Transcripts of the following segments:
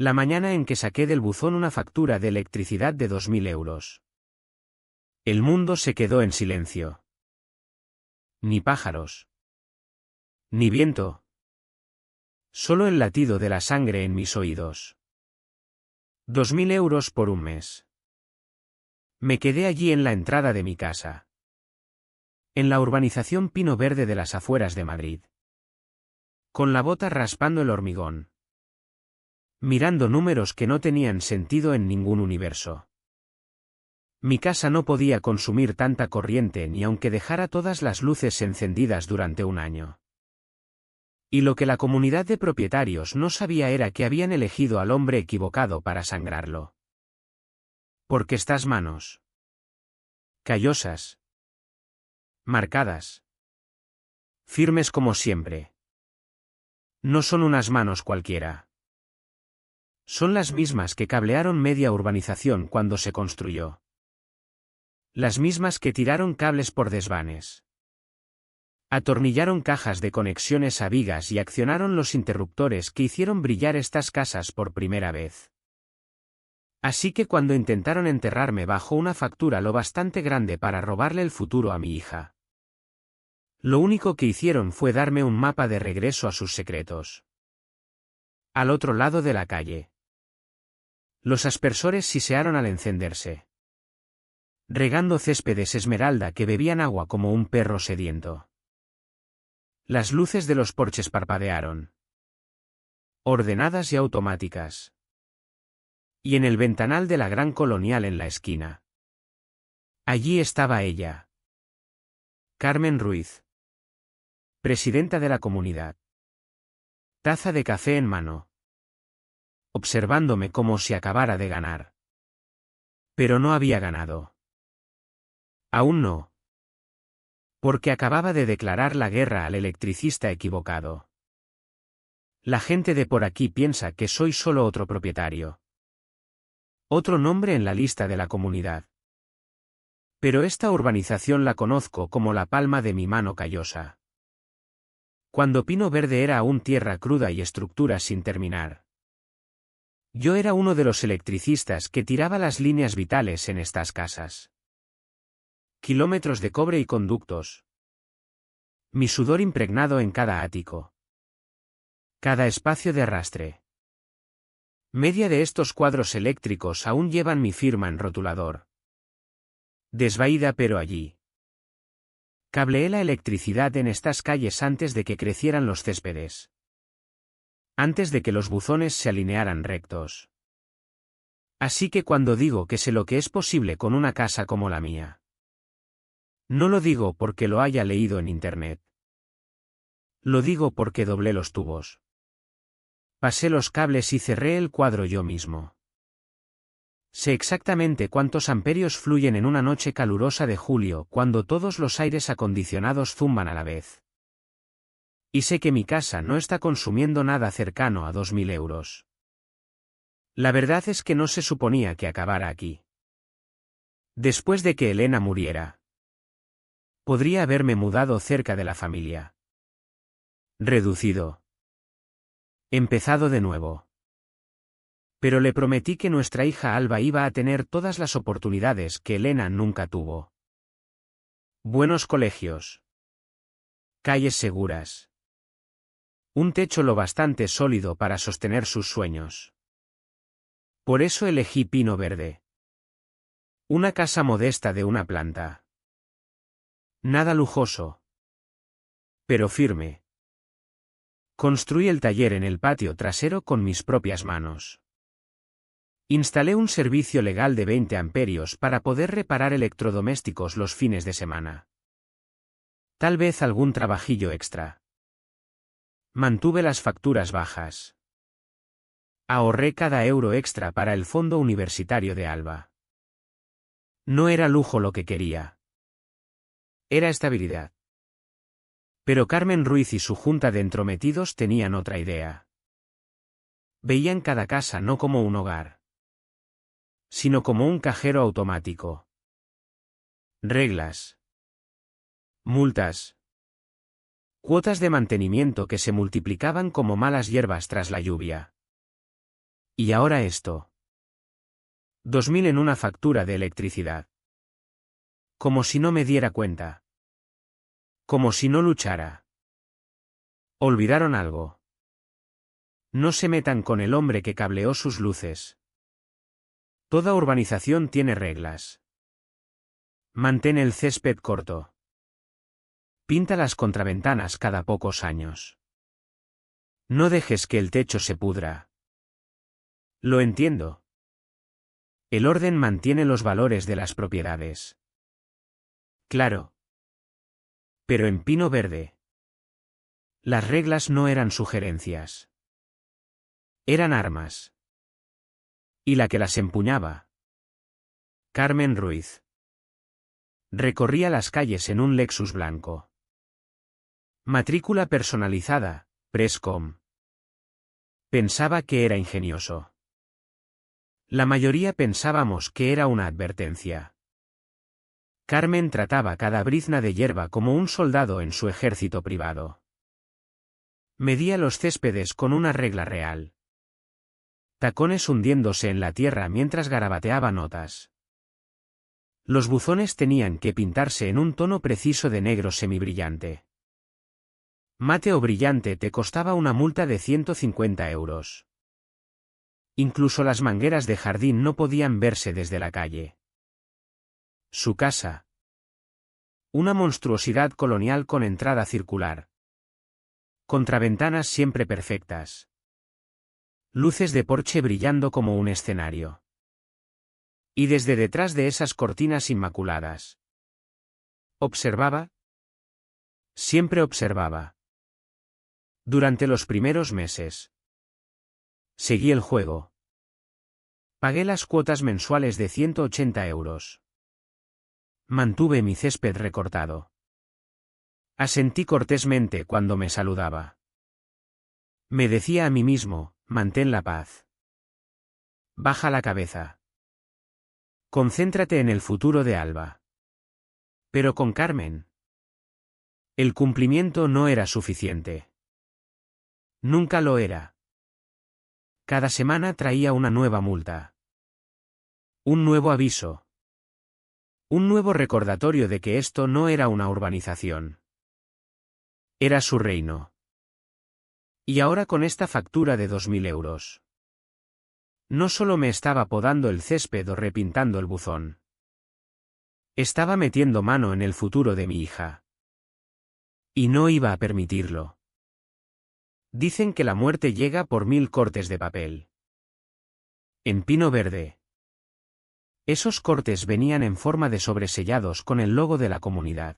La mañana en que saqué del buzón una factura de electricidad de 2000 euros. El mundo se quedó en silencio. Ni pájaros. Ni viento. Solo el latido de la sangre en mis oídos. 2000 euros por un mes. Me quedé allí en la entrada de mi casa. En la urbanización Pino Verde de las afueras de Madrid. Con la bota raspando el hormigón. Mirando números que no tenían sentido en ningún universo. Mi casa no podía consumir tanta corriente ni aunque dejara todas las luces encendidas durante un año. Y lo que la comunidad de propietarios no sabía era que habían elegido al hombre equivocado para sangrarlo. Porque estas manos. Callosas. Marcadas. Firmes como siempre. No son unas manos cualquiera. Son las mismas que cablearon media urbanización cuando se construyó. Las mismas que tiraron cables por desvanes. Atornillaron cajas de conexiones a vigas y accionaron los interruptores que hicieron brillar estas casas por primera vez. Así que cuando intentaron enterrarme bajo una factura lo bastante grande para robarle el futuro a mi hija, lo único que hicieron fue darme un mapa de regreso a sus secretos. Al otro lado de la calle. Los aspersores sisearon al encenderse. Regando céspedes esmeralda que bebían agua como un perro sediento. Las luces de los porches parpadearon. Ordenadas y automáticas. Y en el ventanal de la Gran Colonial en la esquina. Allí estaba ella. Carmen Ruiz. Presidenta de la comunidad. Taza de café en mano. Observándome como si acabara de ganar. Pero no había ganado. Aún no. Porque acababa de declarar la guerra al electricista equivocado. La gente de por aquí piensa que soy solo otro propietario. Otro nombre en la lista de la comunidad. Pero esta urbanización la conozco como la palma de mi mano callosa. Cuando Pino Verde era aún tierra cruda y estructuras sin terminar. Yo era uno de los electricistas que tiraba las líneas vitales en estas casas. Kilómetros de cobre y conductos. Mi sudor impregnado en cada ático. Cada espacio de arrastre. Media de estos cuadros eléctricos aún llevan mi firma en rotulador. Desvaída pero allí. Cableé la electricidad en estas calles antes de que crecieran los céspedes. Antes de que los buzones se alinearan rectos. Así que cuando digo que sé lo que es posible con una casa como la mía. No lo digo porque lo haya leído en internet. Lo digo porque doblé los tubos. Pasé los cables y cerré el cuadro yo mismo. Sé exactamente cuántos amperios fluyen en una noche calurosa de julio cuando todos los aires acondicionados zumban a la vez. Y sé que mi casa no está consumiendo nada cercano a 2000 euros. La verdad es que no se suponía que acabara aquí. Después de que Elena muriera. Podría haberme mudado cerca de la familia. Reducido. Empezado de nuevo. Pero le prometí que nuestra hija Alba iba a tener todas las oportunidades que Elena nunca tuvo. Buenos colegios. Calles seguras. Un techo lo bastante sólido para sostener sus sueños. Por eso elegí Pino Verde. Una casa modesta de una planta. Nada lujoso. Pero firme. Construí el taller en el patio trasero con mis propias manos. Instalé un servicio legal de 20 amperios para poder reparar electrodomésticos los fines de semana. Tal vez algún trabajillo extra. Mantuve las facturas bajas. Ahorré cada euro extra para el fondo universitario de Alba. No era lujo lo que quería. Era estabilidad. Pero Carmen Ruiz y su junta de entrometidos tenían otra idea. Veían cada casa no como un hogar, sino como un cajero automático. Reglas. Multas. Cuotas de mantenimiento que se multiplicaban como malas hierbas tras la lluvia. Y ahora esto. 2000 en una factura de electricidad. Como si no me diera cuenta. Como si no luchara. Olvidaron algo. No se metan con el hombre que cableó sus luces. Toda urbanización tiene reglas. Mantén el césped corto. Pinta las contraventanas cada pocos años. No dejes que el techo se pudra. Lo entiendo. El orden mantiene los valores de las propiedades. Claro. Pero en Pino Verde. Las reglas no eran sugerencias. Eran armas. Y la que las empuñaba. Carmen Ruiz. Recorría las calles en un Lexus blanco. Matrícula personalizada, Prescom. Pensaba que era ingenioso. La mayoría pensábamos que era una advertencia. Carmen trataba cada brizna de hierba como un soldado en su ejército privado. Medía los céspedes con una regla real. Tacones hundiéndose en la tierra mientras garabateaba notas. Los buzones tenían que pintarse en un tono preciso de negro semibrillante. Mate o brillante te costaba una multa de 150 euros. Incluso las mangueras de jardín no podían verse desde la calle. Su casa. Una monstruosidad colonial con entrada circular. Contraventanas siempre perfectas. Luces de porche brillando como un escenario. Y desde detrás de esas cortinas inmaculadas. ¿Observaba? Siempre observaba. Durante los primeros meses. Seguí el juego. Pagué las cuotas mensuales de 180 euros. Mantuve mi césped recortado. Asentí cortésmente cuando me saludaba. Me decía a mí mismo, mantén la paz. Baja la cabeza. Concéntrate en el futuro de Alba. Pero con Carmen. El cumplimiento no era suficiente. Nunca lo era. Cada semana traía una nueva multa. Un nuevo aviso. Un nuevo recordatorio de que esto no era una urbanización. Era su reino. Y ahora con esta factura de 2000 euros. No solo me estaba podando el césped o repintando el buzón. Estaba metiendo mano en el futuro de mi hija. Y no iba a permitirlo. Dicen que la muerte llega por 1000 cortes de papel. En Pino Verde. Esos cortes venían en forma de sobresellados con el logo de la comunidad.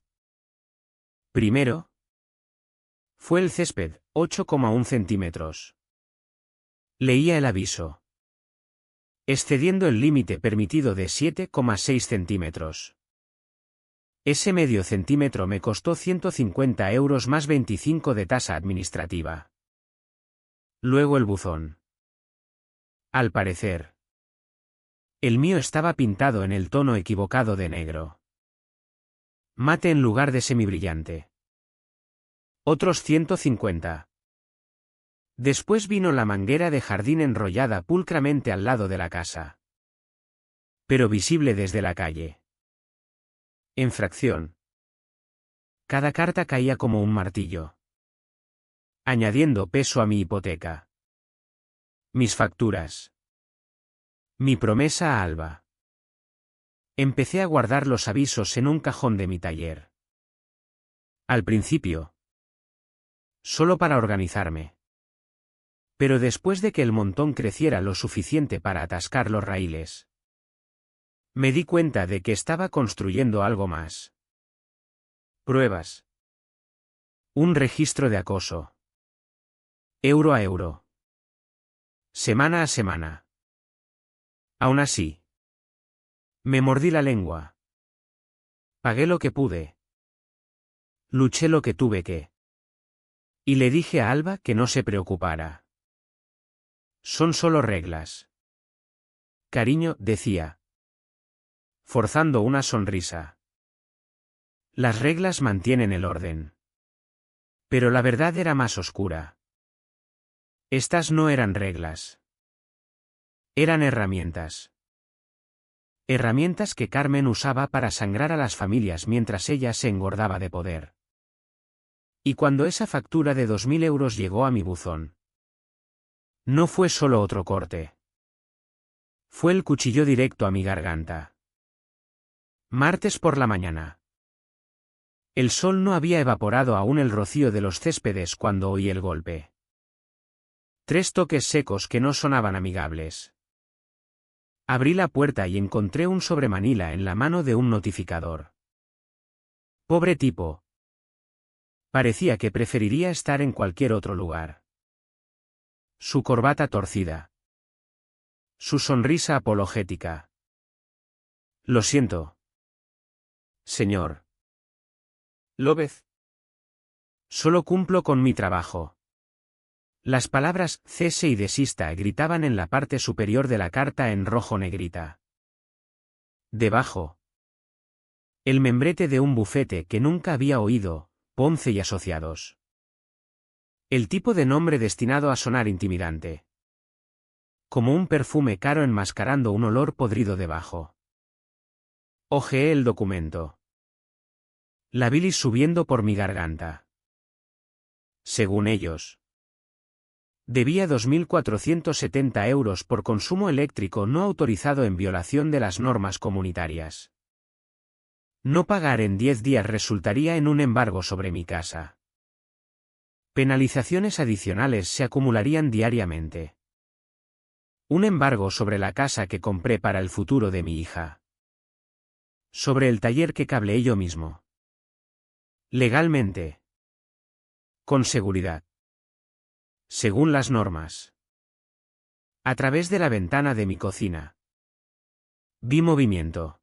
Primero. Fue el césped, 8,1 centímetros. Leía el aviso. Excediendo el límite permitido de 7,6 centímetros. Ese medio centímetro me costó 150 euros más 25 de tasa administrativa. Luego el buzón. Al parecer. El mío estaba pintado en el tono equivocado de negro. Mate en lugar de semibrillante. Otros 150. Después vino la manguera de jardín enrollada pulcramente al lado de la casa. Pero visible desde la calle. En fracción. Cada carta caía como un martillo. Añadiendo peso a mi hipoteca. Mis facturas. Mi promesa a Alba. Empecé a guardar los avisos en un cajón de mi taller. Al principio. Solo para organizarme. Pero después de que el montón creciera lo suficiente para atascar los raíles, me di cuenta de que estaba construyendo algo más. Pruebas. Un registro de acoso. Euro a euro. Semana a semana. Aún así. Me mordí la lengua. Pagué lo que pude. Luché lo que tuve que. Y le dije a Alba que no se preocupara. Son solo reglas. Cariño, decía. Forzando una sonrisa. Las reglas mantienen el orden. Pero la verdad era más oscura. Estas no eran reglas. Eran herramientas. Herramientas que Carmen usaba para sangrar a las familias mientras ella se engordaba de poder. Y cuando esa factura de 2.000 euros llegó a mi buzón, no fue solo otro corte. Fue el cuchillo directo a mi garganta. Martes por la mañana. El sol no había evaporado aún el rocío de los céspedes cuando oí el golpe. 3 toques secos que no sonaban amigables. Abrí la puerta y encontré un sobremanila en la mano de un notificador. Pobre tipo. Parecía que preferiría estar en cualquier otro lugar. Su corbata torcida. Su sonrisa apologética. Lo siento. Señor López. Solo cumplo con mi trabajo. Las palabras cese y desista gritaban en la parte superior de la carta en rojo negrita. Debajo. El membrete de un bufete que nunca había oído, Ponce y Asociados. El tipo de nombre destinado a sonar intimidante. Como un perfume caro enmascarando un olor podrido debajo. Hojeé el documento. La bilis subiendo por mi garganta. Según ellos, debía 2.470 euros por consumo eléctrico no autorizado en violación de las normas comunitarias. No pagar en 10 días resultaría en un embargo sobre mi casa. Penalizaciones adicionales se acumularían diariamente. Un embargo sobre la casa que compré para el futuro de mi hija. Sobre el taller que cableé yo mismo. Legalmente. Con seguridad. Según las normas. A través de la ventana de mi cocina. Vi movimiento.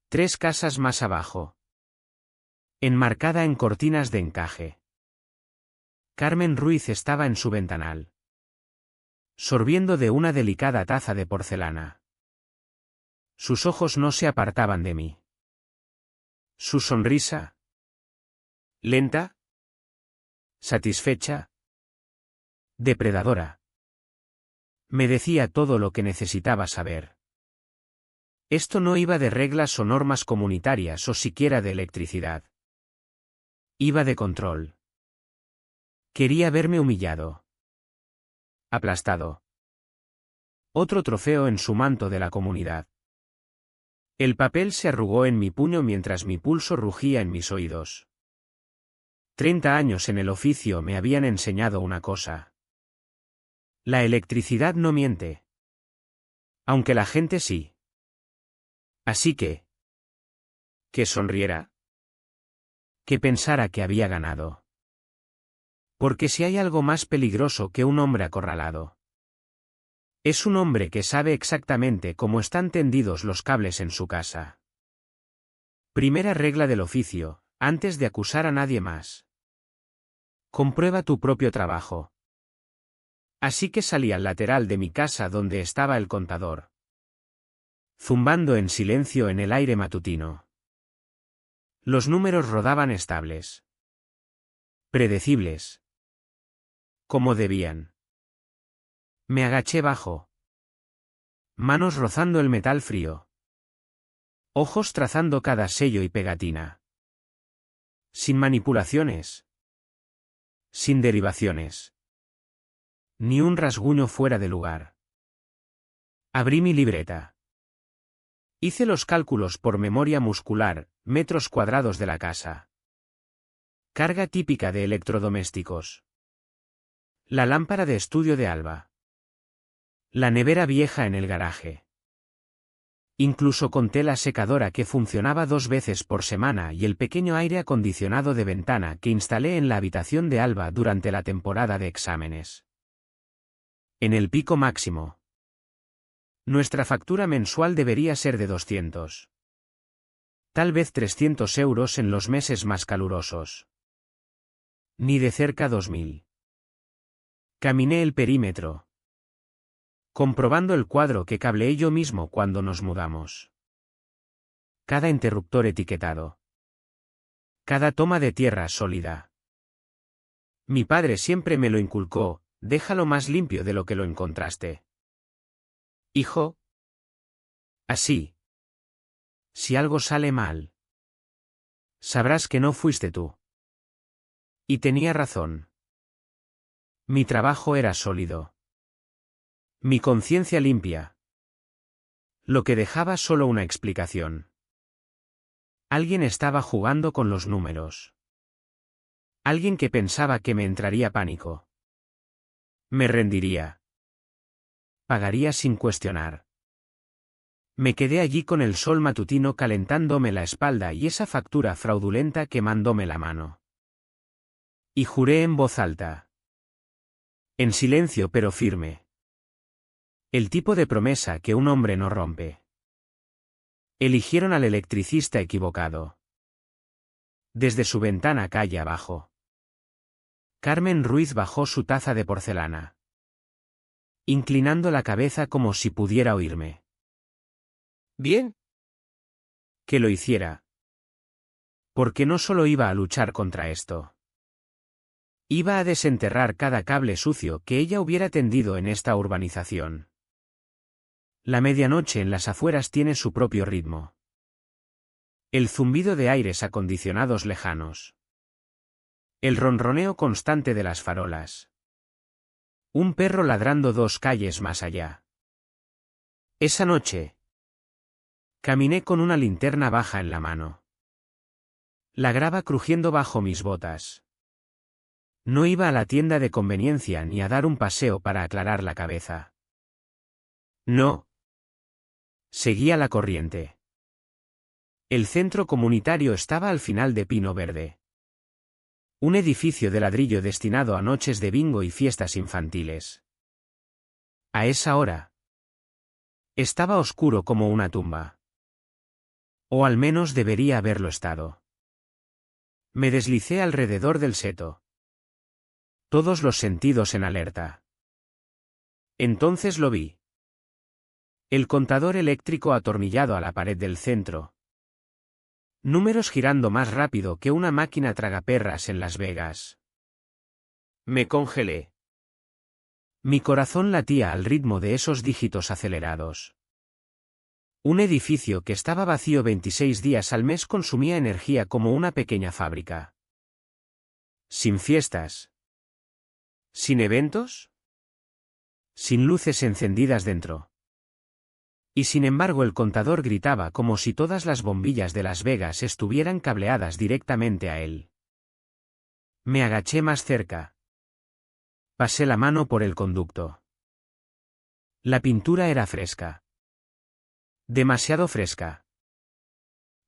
3 casas más abajo. Enmarcada en cortinas de encaje. Carmen Ruiz estaba en su ventanal. Sorbiendo de una delicada taza de porcelana. Sus ojos no se apartaban de mí. Su sonrisa. Lenta. Satisfecha. Depredadora. Me decía todo lo que necesitaba saber. Esto no iba de reglas o normas comunitarias o siquiera de electricidad. Iba de control. Quería verme humillado. Aplastado. Otro trofeo en su manto de la comunidad. El papel se arrugó en mi puño mientras mi pulso rugía en mis oídos. 30 años en el oficio me habían enseñado una cosa. La electricidad no miente. Aunque la gente sí. Así que sonriera. Que pensara que había ganado. Porque si hay algo más peligroso que un hombre acorralado, es un hombre que sabe exactamente cómo están tendidos los cables en su casa. Primera regla del oficio, antes de acusar a nadie más. Comprueba tu propio trabajo. Así que salí al lateral de mi casa donde estaba el contador. Zumbando en silencio en el aire matutino. Los números rodaban estables. Predecibles. Como debían. Me agaché bajo. Manos rozando el metal frío. Ojos trazando cada sello y pegatina. Sin manipulaciones. Sin derivaciones. Ni un rasguño fuera de lugar. Abrí mi libreta. Hice los cálculos por memoria muscular, metros cuadrados de la casa. Carga típica de electrodomésticos. La lámpara de estudio de Alba. La nevera vieja en el garaje. Incluso conté la secadora que funcionaba 2 veces por semana y el pequeño aire acondicionado de ventana que instalé en la habitación de Alba durante la temporada de exámenes. En el pico máximo. Nuestra factura mensual debería ser de 200. Tal vez 300 euros en los meses más calurosos. Ni de cerca 2.000. Caminé el perímetro. Comprobando el cuadro que cableé yo mismo cuando nos mudamos. Cada interruptor etiquetado. Cada toma de tierra sólida. Mi padre siempre me lo inculcó, déjalo más limpio de lo que lo encontraste. Hijo. Así. Si algo sale mal, sabrás que no fuiste tú. Y tenía razón. Mi trabajo era sólido. Mi conciencia limpia. Lo que dejaba solo una explicación. Alguien estaba jugando con los números. Alguien que pensaba que me entraría pánico. Me rendiría. Pagaría sin cuestionar. Me quedé allí con el sol matutino calentándome la espalda y esa factura fraudulenta quemándome la mano. Y juré en voz alta. En silencio pero firme. El tipo de promesa que un hombre no rompe. Eligieron al electricista equivocado. Desde su ventana calle abajo. Carmen Ruiz bajó su taza de porcelana. Inclinando la cabeza como si pudiera oírme. Bien. Que lo hiciera. Porque no solo iba a luchar contra esto. Iba a desenterrar cada cable sucio que ella hubiera tendido en esta urbanización. La medianoche en las afueras tiene su propio ritmo. El zumbido de aires acondicionados lejanos. El ronroneo constante de las farolas. Un perro ladrando 2 calles más allá. Esa noche. Caminé con una linterna baja en la mano. La grava crujiendo bajo mis botas. No iba a la tienda de conveniencia ni a dar un paseo para aclarar la cabeza. No. Seguía la corriente. El centro comunitario estaba al final de Pino Verde. Un edificio de ladrillo destinado a noches de bingo y fiestas infantiles. A esa hora. Estaba oscuro como una tumba. O al menos debería haberlo estado. Me deslicé alrededor del seto. Todos los sentidos en alerta. Entonces lo vi. El contador eléctrico atornillado a la pared del centro. Números girando más rápido que una máquina tragaperras en Las Vegas. Me congelé. Mi corazón latía al ritmo de esos dígitos acelerados. Un edificio que estaba vacío 26 días al mes consumía energía como una pequeña fábrica. Sin fiestas. Sin eventos. Sin luces encendidas dentro. Y sin embargo el contador gritaba como si todas las bombillas de Las Vegas estuvieran cableadas directamente a él. Me agaché más cerca. Pasé la mano por el conducto. La pintura era fresca. Demasiado fresca.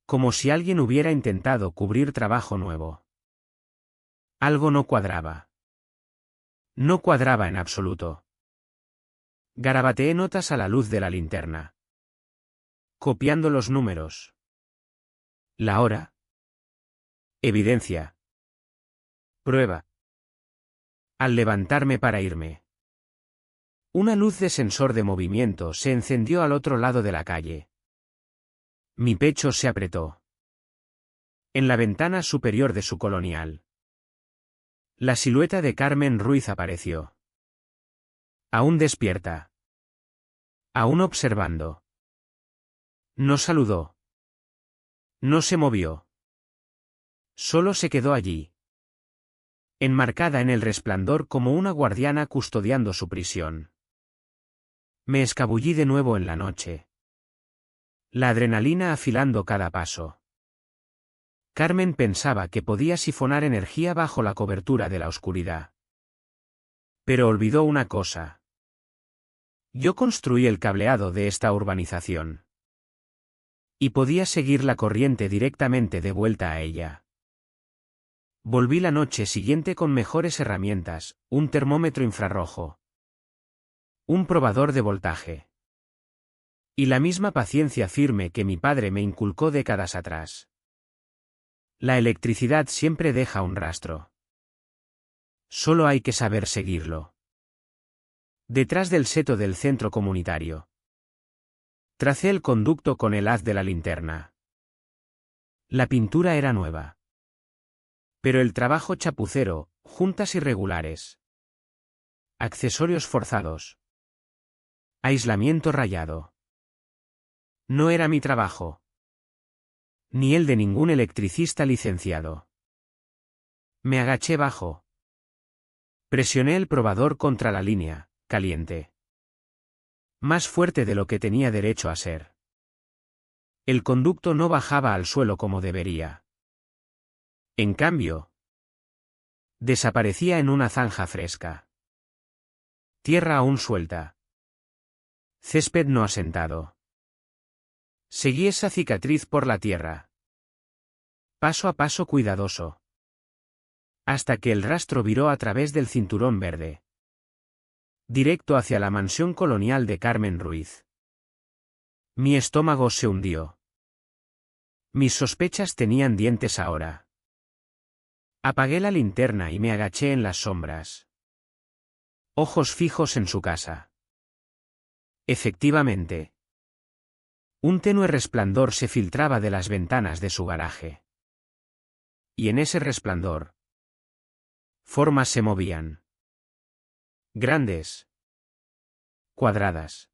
Como si alguien hubiera intentado cubrir trabajo nuevo. Algo no cuadraba. No cuadraba en absoluto. Garabateé notas a la luz de la linterna. Copiando los números. La hora. Evidencia. Prueba. Al levantarme para irme. Una luz de sensor de movimiento se encendió al otro lado de la calle. Mi pecho se apretó. En la ventana superior de su colonial. La silueta de Carmen Ruiz apareció. Aún despierta. Aún observando. No saludó. No se movió. Solo se quedó allí. Enmarcada en el resplandor como una guardiana custodiando su prisión. Me escabullí de nuevo en la noche. La adrenalina afilando cada paso. Carmen pensaba que podía sifonar energía bajo la cobertura de la oscuridad. Pero olvidó una cosa. Yo construí el cableado de esta urbanización. Y podía seguir la corriente directamente de vuelta a ella. Volví la noche siguiente con mejores herramientas, un termómetro infrarrojo. Un probador de voltaje. Y la misma paciencia firme que mi padre me inculcó décadas atrás. La electricidad siempre deja un rastro. Solo hay que saber seguirlo. Detrás del seto del centro comunitario. Tracé el conducto con el haz de la linterna. La pintura era nueva. Pero el trabajo chapucero, juntas irregulares. Accesorios forzados. Aislamiento rayado. No era mi trabajo. Ni el de ningún electricista licenciado. Me agaché bajo. Presioné el probador contra la línea, caliente. Más fuerte de lo que tenía derecho a ser. El conducto no bajaba al suelo como debería. En cambio, desaparecía en una zanja fresca. Tierra aún suelta. Césped no asentado. Seguí esa cicatriz por la tierra. Paso a paso cuidadoso. Hasta que el rastro viró a través del cinturón verde. Directo hacia la mansión colonial de Carmen Ruiz. Mi estómago se hundió. Mis sospechas tenían dientes ahora. Apagué la linterna y me agaché en las sombras. Ojos fijos en su casa. Efectivamente. Un tenue resplandor se filtraba de las ventanas de su garaje. Y en ese resplandor, formas se movían. Grandes. Cuadradas.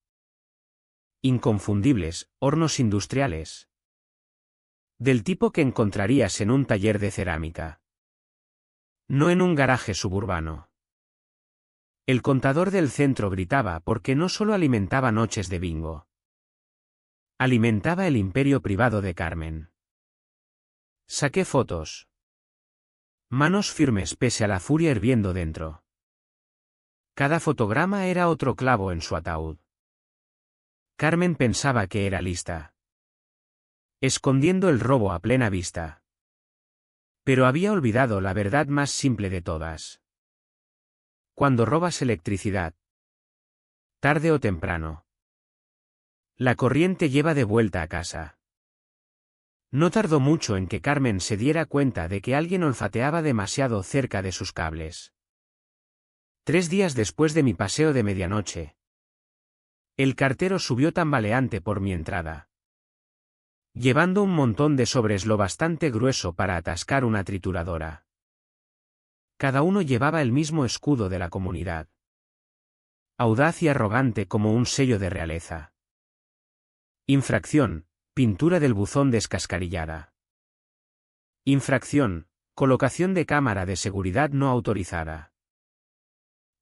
Inconfundibles, hornos industriales. Del tipo que encontrarías en un taller de cerámica. No en un garaje suburbano. El contador del centro gritaba porque no solo alimentaba noches de bingo. Alimentaba el imperio privado de Carmen. Saqué fotos. Manos firmes pese a la furia hirviendo dentro. Cada fotograma era otro clavo en su ataúd. Carmen pensaba que era lista. Escondiendo el robo a plena vista. Pero había olvidado la verdad más simple de todas. Cuando robas electricidad, tarde o temprano, la corriente lleva de vuelta a casa. No tardó mucho en que Carmen se diera cuenta de que alguien olfateaba demasiado cerca de sus cables. 3 días después de mi paseo de medianoche, el cartero subió tambaleante por mi entrada, llevando un montón de sobres lo bastante grueso para atascar una trituradora. Cada uno llevaba el mismo escudo de la comunidad. Audaz y arrogante como un sello de realeza. Infracción, pintura del buzón descascarillada. Infracción, colocación de cámara de seguridad no autorizada.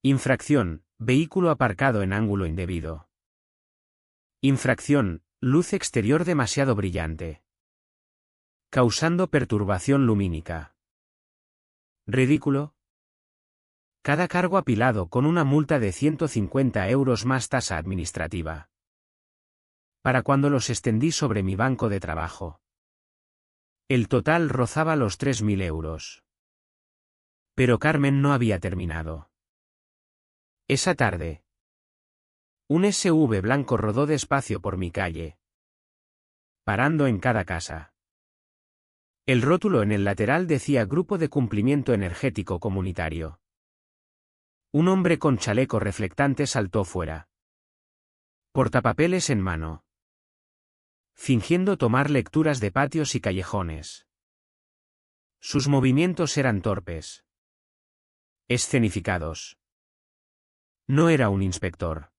Infracción, vehículo aparcado en ángulo indebido. Infracción, luz exterior demasiado brillante. Causando perturbación lumínica. Ridículo. Cada cargo apilado con una multa de 150 euros más tasa administrativa. Para cuando los extendí sobre mi banco de trabajo. El total rozaba los 3.000 euros. Pero Carmen no había terminado. Esa tarde, un SUV blanco rodó despacio por mi calle, parando en cada casa. El rótulo en el lateral decía Grupo de Cumplimiento Energético Comunitario. Un hombre con chaleco reflectante saltó fuera. Portapapeles en mano. Fingiendo tomar lecturas de patios y callejones. Sus movimientos eran torpes. Escenificados. No era un inspector.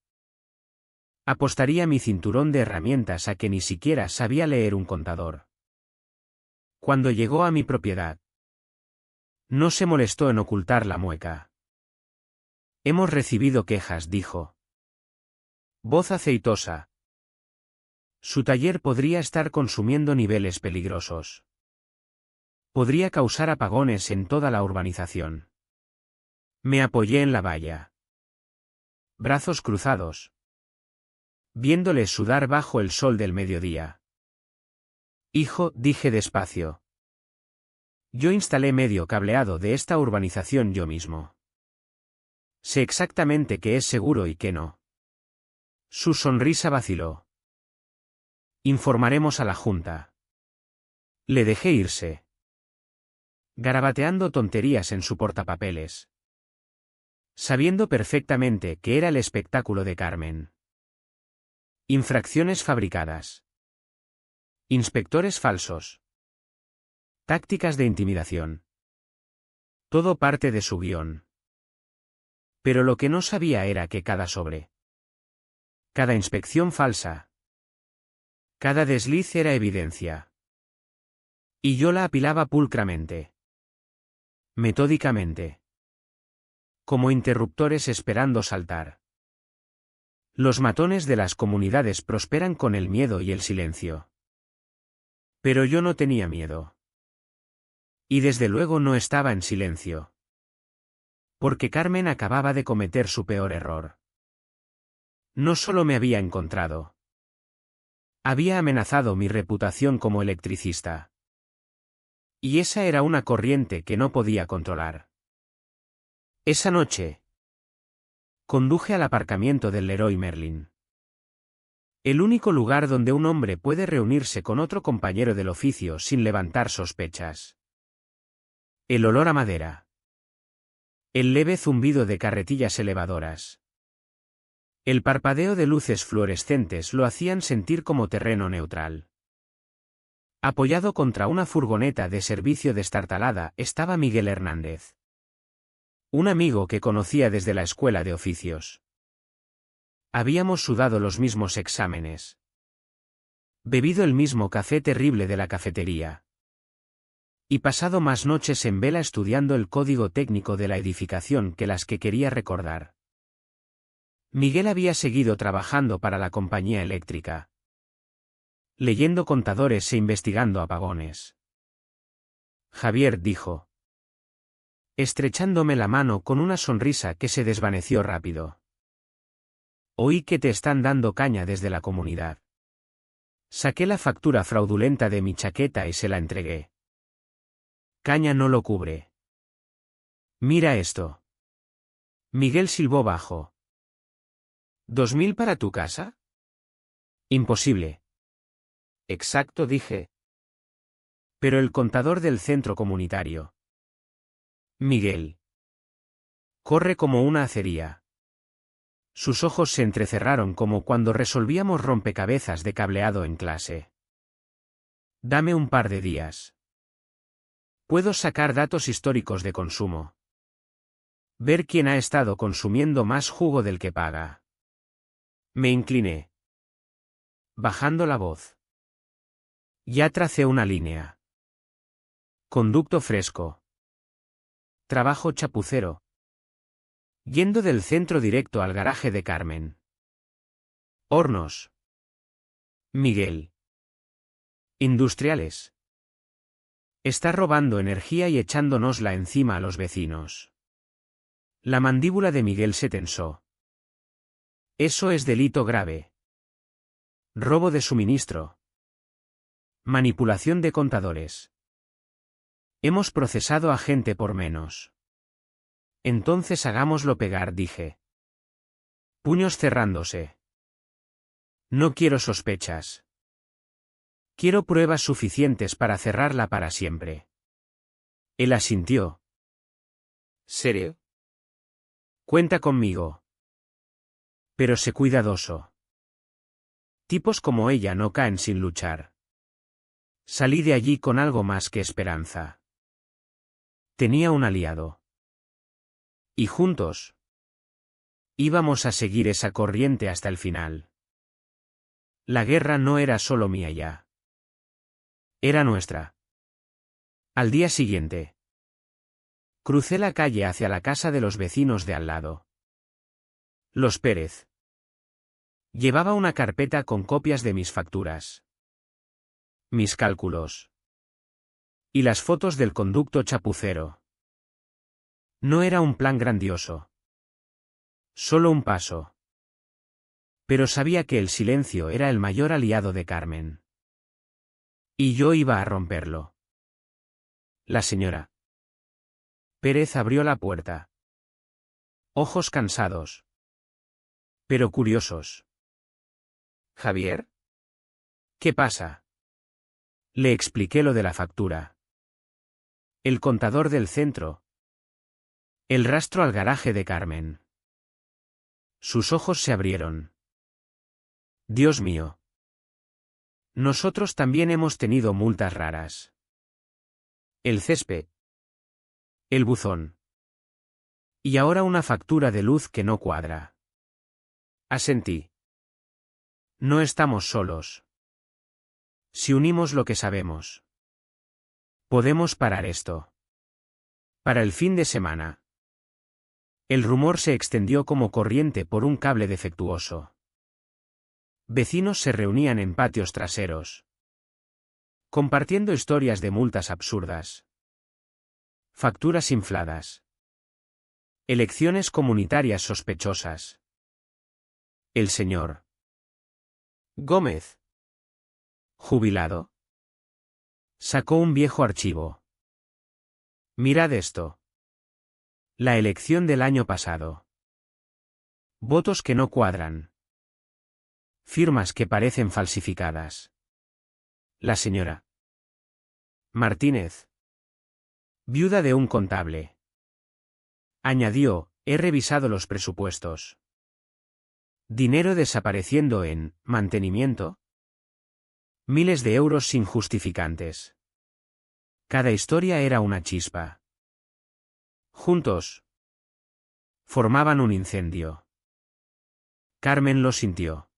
Apostaría mi cinturón de herramientas a que ni siquiera sabía leer un contador. Cuando llegó a mi propiedad, no se molestó en ocultar la mueca. Hemos recibido quejas, dijo. Voz aceitosa. Su taller podría estar consumiendo niveles peligrosos. Podría causar apagones en toda la urbanización. Me apoyé en la valla. Brazos cruzados. Viéndole sudar bajo el sol del mediodía. Hijo, dije despacio. Yo instalé medio cableado de esta urbanización yo mismo. Sé exactamente qué es seguro y qué no. Su sonrisa vaciló. Informaremos a la Junta. Le dejé irse. Garabateando tonterías en su portapapeles. Sabiendo perfectamente que era el espectáculo de Carmen. Infracciones fabricadas. Inspectores falsos. Tácticas de intimidación. Todo parte de su guión. Pero lo que no sabía era que cada sobre, Cada inspección falsa. Cada desliz era evidencia. Y yo la apilaba pulcramente. Metódicamente. Como interruptores esperando saltar. Los matones de las comunidades prosperan con el miedo y el silencio. Pero yo no tenía miedo. Y desde luego no estaba en silencio. Porque Carmen acababa de cometer su peor error. No solo me había encontrado. Había amenazado mi reputación como electricista. Y esa era una corriente que no podía controlar. Esa noche, conduje al aparcamiento del Leroy Merlin. El único lugar donde un hombre puede reunirse con otro compañero del oficio sin levantar sospechas. El olor a madera. El leve zumbido de carretillas elevadoras. El parpadeo de luces fluorescentes lo hacían sentir como terreno neutral. Apoyado contra una furgoneta de servicio destartalada estaba Miguel Hernández. Un amigo que conocía desde la escuela de oficios. Habíamos sudado los mismos exámenes. Bebido el mismo café terrible de la cafetería. Y pasado más noches en vela estudiando el código técnico de la edificación que las que quería recordar. Miguel había seguido trabajando para la compañía eléctrica. Leyendo contadores e investigando apagones. Javier dijo. Estrechándome la mano con una sonrisa que se desvaneció rápido. Oí que te están dando caña desde la comunidad. Saqué la factura fraudulenta de mi chaqueta y se la entregué. Caña no lo cubre. Mira esto. Miguel silbó bajo. ¿2.000 para tu casa? Imposible. Exacto, dije. Pero el contador del centro comunitario. Miguel. Corre como una acería. Sus ojos se entrecerraron como cuando resolvíamos rompecabezas de cableado en clase. Dame un par de días. Puedo sacar datos históricos de consumo. Ver quién ha estado consumiendo más jugo del que paga. Me incliné. Bajando la voz. Ya tracé una línea. Conducto fresco. Trabajo chapucero. Yendo del centro directo al garaje de Carmen. Hornos. Miguel. Industriales. Está robando energía y echándonosla encima a los vecinos. La mandíbula de Miguel se tensó. Eso es delito grave. Robo de suministro. Manipulación de contadores. Hemos procesado a gente por menos. Entonces hagámoslo pegar, dije. Puños cerrándose. No quiero sospechas. Quiero pruebas suficientes para cerrarla para siempre. Él asintió. ¿Serio? Cuenta conmigo. Pero sé cuidadoso. Tipos como ella no caen sin luchar. Salí de allí con algo más que esperanza. Tenía un aliado. Y juntos íbamos a seguir esa corriente hasta el final. La guerra no era solo mía ya. Era nuestra. Al día siguiente. Crucé la calle hacia la casa de los vecinos de al lado. Los Pérez. Llevaba una carpeta con copias de mis facturas. Mis cálculos. Y las fotos del conducto chapucero. No era un plan grandioso. Solo un paso. Pero sabía que el silencio era el mayor aliado de Carmen. Y yo iba a romperlo. La señora Pérez abrió la puerta. Ojos cansados. Pero curiosos. ¿Javier? ¿Qué pasa? Le expliqué lo de la factura. El contador del centro. El rastro al garaje de Carmen. Sus ojos se abrieron. Dios mío. Nosotros también hemos tenido multas raras. El césped. El buzón. Y ahora una factura de luz que no cuadra. Asentí. No estamos solos. Si unimos lo que sabemos, podemos parar esto. Para el fin de semana. El rumor se extendió como corriente por un cable defectuoso. Vecinos se reunían en patios traseros, compartiendo historias de multas absurdas, facturas infladas, elecciones comunitarias sospechosas. El señor Gómez, jubilado, sacó un viejo archivo. Mirad esto. La elección del año pasado. Votos que no cuadran. Firmas que parecen falsificadas. La señora Martínez, viuda de un contable. Añadió, he revisado los presupuestos. Dinero desapareciendo en mantenimiento. Miles de euros sin justificantes. Cada historia era una chispa. Juntos formaban un incendio. Carmen lo sintió.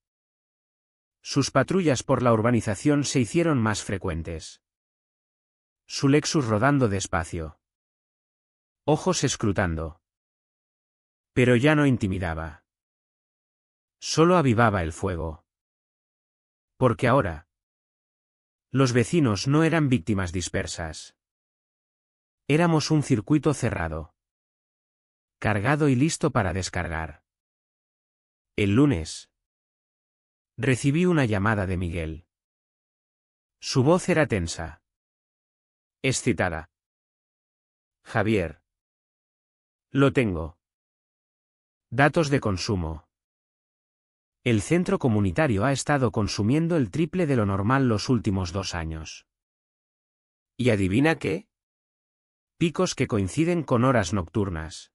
Sus patrullas por la urbanización se hicieron más frecuentes. Su Lexus rodando despacio. Ojos escrutando. Pero ya no intimidaba. Solo avivaba el fuego. Porque ahora los vecinos no eran víctimas dispersas. Éramos un circuito cerrado. Cargado y listo para descargar. El lunes recibí una llamada de Miguel. Su voz era tensa. Excitada. Javier. Lo tengo. Datos de consumo. El centro comunitario ha estado consumiendo el triple de lo normal los últimos 2 años. ¿Y adivina qué? Picos que coinciden con horas nocturnas.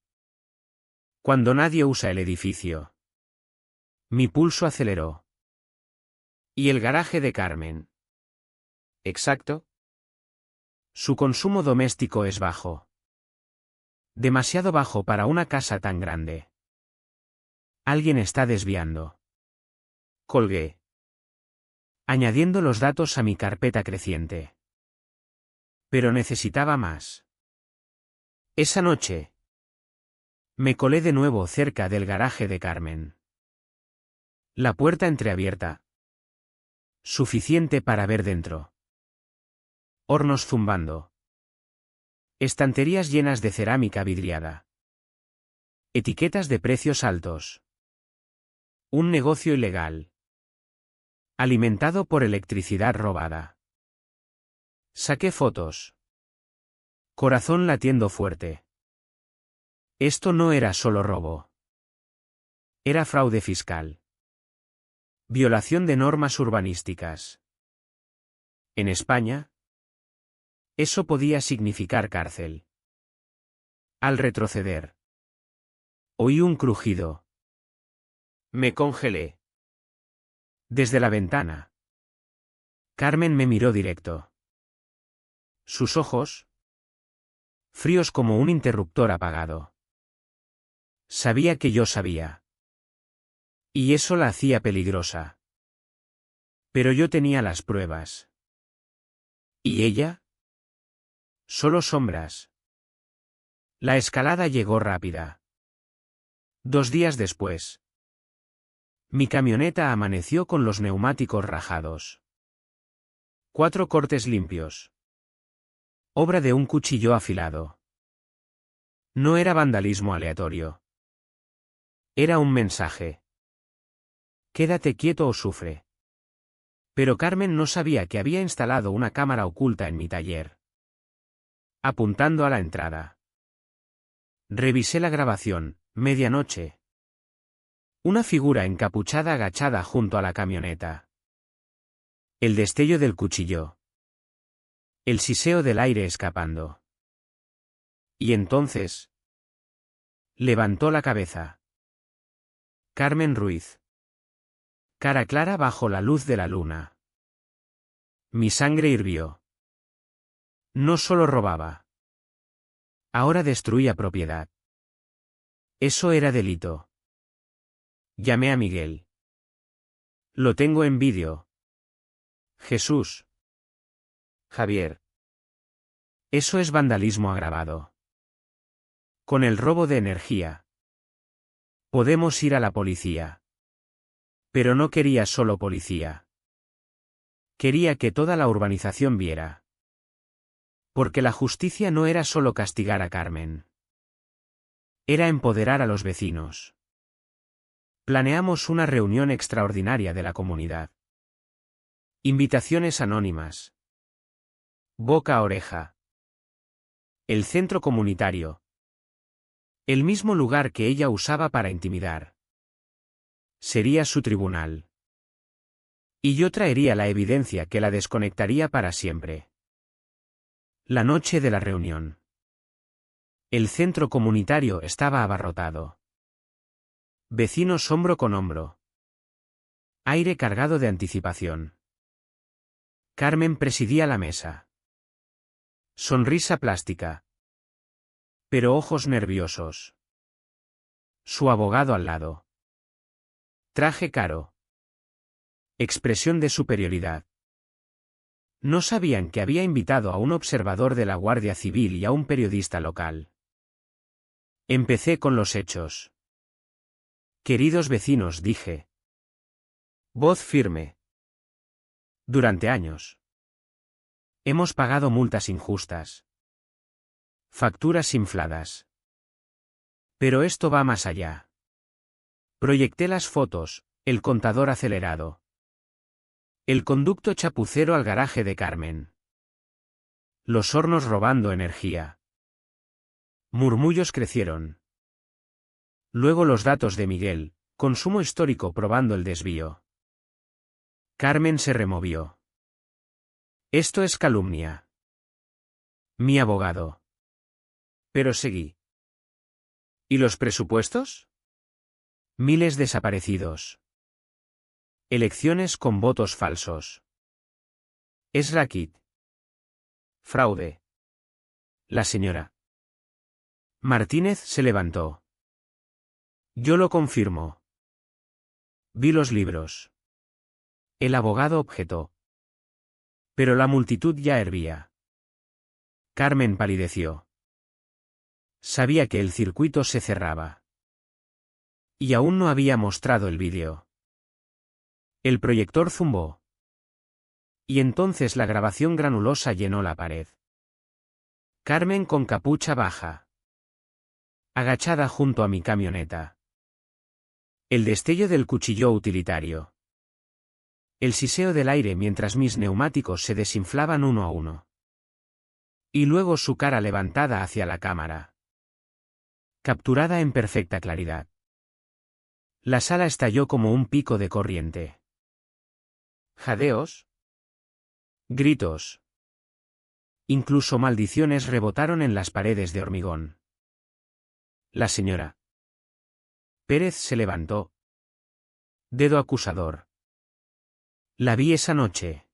Cuando nadie usa el edificio. Mi pulso aceleró. ¿Y el garaje de Carmen? Exacto. Su consumo doméstico es bajo. Demasiado bajo para una casa tan grande. Alguien está desviando. Colgué. Añadiendo los datos a mi carpeta creciente. Pero necesitaba más. Esa noche me colé de nuevo cerca del garaje de Carmen. La puerta entreabierta. Suficiente para ver dentro. Hornos zumbando. Estanterías llenas de cerámica vidriada. Etiquetas de precios altos. Un negocio ilegal. Alimentado por electricidad robada. Saqué fotos. Corazón latiendo fuerte. Esto no era solo robo. Era fraude fiscal. Violación de normas urbanísticas. En España, eso podía significar cárcel. Al retroceder, oí un crujido. Me congelé. Desde la ventana. Carmen me miró directo. Sus ojos, fríos como un interruptor apagado. Sabía que yo sabía. Y eso la hacía peligrosa. Pero yo tenía las pruebas. ¿Y ella? Solo sombras. La escalada llegó rápida. 2 días después. Mi camioneta amaneció con los neumáticos rajados. 4 cortes limpios. Obra de un cuchillo afilado. No era vandalismo aleatorio. Era un mensaje. Quédate quieto o sufre. Pero Carmen no sabía que había instalado una cámara oculta en mi taller. Apuntando a la entrada. Revisé la grabación, medianoche. Una figura encapuchada agachada junto a la camioneta. El destello del cuchillo. El siseo del aire escapando. Y entonces levantó la cabeza. Carmen Ruiz. Cara clara bajo la luz de la luna. Mi sangre hirvió. No solo robaba. Ahora destruía propiedad. Eso era delito. Llamé a Miguel. Lo tengo en vídeo. Jesús. Javier. Eso es vandalismo agravado. Con el robo de energía. Podemos ir a la policía. Pero no quería solo policía. Quería que toda la urbanización viera. Porque la justicia no era solo castigar a Carmen. Era empoderar a los vecinos. Planeamos una reunión extraordinaria de la comunidad. Invitaciones anónimas. Boca a oreja. El centro comunitario. El mismo lugar que ella usaba para intimidar. Sería su tribunal. Y yo traería la evidencia que la desconectaría para siempre. La noche de la reunión. El centro comunitario estaba abarrotado. Vecinos hombro con hombro. Aire cargado de anticipación. Carmen presidía la mesa. Sonrisa plástica. Pero ojos nerviosos. Su abogado al lado. Traje caro. Expresión de superioridad. No sabían que había invitado a un observador de la Guardia Civil y a un periodista local. Empecé con los hechos. Queridos vecinos, dije. Voz firme. Durante años. Hemos pagado multas injustas. Facturas infladas. Pero esto va más allá. Proyecté las fotos, el contador acelerado. El conducto chapucero al garaje de Carmen. Los hornos robando energía. Murmullos crecieron. Luego los datos de Miguel, consumo histórico probando el desvío. Carmen se removió. Esto es calumnia. Mi abogado. Pero seguí. ¿Y los presupuestos? Miles desaparecidos. Elecciones con votos falsos. Es raquit. Fraude. La señora Martínez se levantó. Yo lo confirmo. Vi los libros. El abogado objetó. Pero la multitud ya hervía. Carmen palideció. Sabía que el circuito se cerraba. Y aún no había mostrado el vídeo. El proyector zumbó. Y entonces la grabación granulosa llenó la pared. Carmen con capucha baja. Agachada junto a mi camioneta. El destello del cuchillo utilitario. El siseo del aire mientras mis neumáticos se desinflaban uno a uno. Y luego su cara levantada hacia la cámara. Capturada en perfecta claridad. La sala estalló como un pico de corriente. Jadeos. Gritos. Incluso maldiciones rebotaron en las paredes de hormigón. La señora Pérez se levantó. Dedo acusador. La vi esa noche.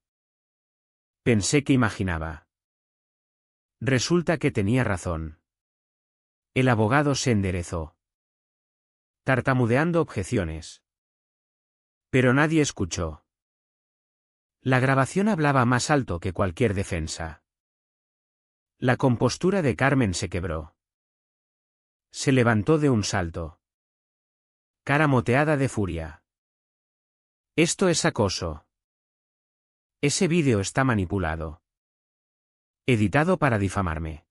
Pensé que imaginaba. Resulta que tenía razón. El abogado se enderezó. Tartamudeando objeciones. Pero nadie escuchó. La grabación hablaba más alto que cualquier defensa. La compostura de Carmen se quebró. Se levantó de un salto. Cara moteada de furia. Esto es acoso. Ese vídeo está manipulado. Editado para difamarme.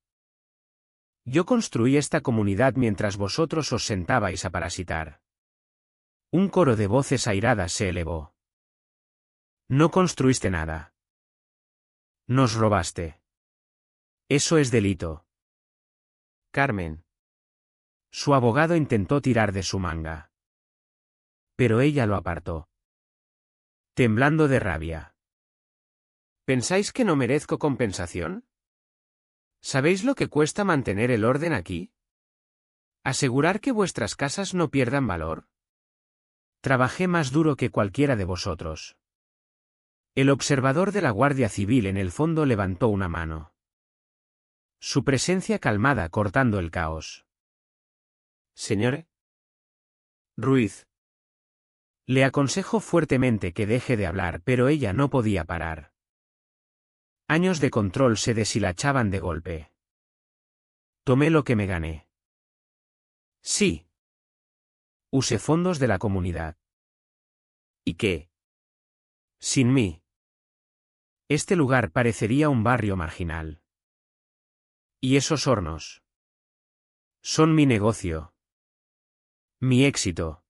Yo construí esta comunidad mientras vosotros os sentabais a parasitar. Un coro de voces airadas se elevó. No construiste nada. Nos robaste. Eso es delito. Carmen. Su abogado intentó tirar de su manga. Pero ella lo apartó. Temblando de rabia. ¿Pensáis que no merezco compensación? ¿Sabéis lo que cuesta mantener el orden aquí? ¿Asegurar que vuestras casas no pierdan valor? Trabajé más duro que cualquiera de vosotros. El observador de la Guardia Civil en el fondo levantó una mano. Su presencia calmada cortando el caos. Señor Ruiz. Le aconsejó fuertemente que deje de hablar, pero ella no podía parar. Años de control se deshilachaban de golpe. Tomé lo que me gané. Sí. Usé fondos de la comunidad. ¿Y qué? Sin mí. Este lugar parecería un barrio marginal. ¿Y esos hornos? Son mi negocio. Mi éxito.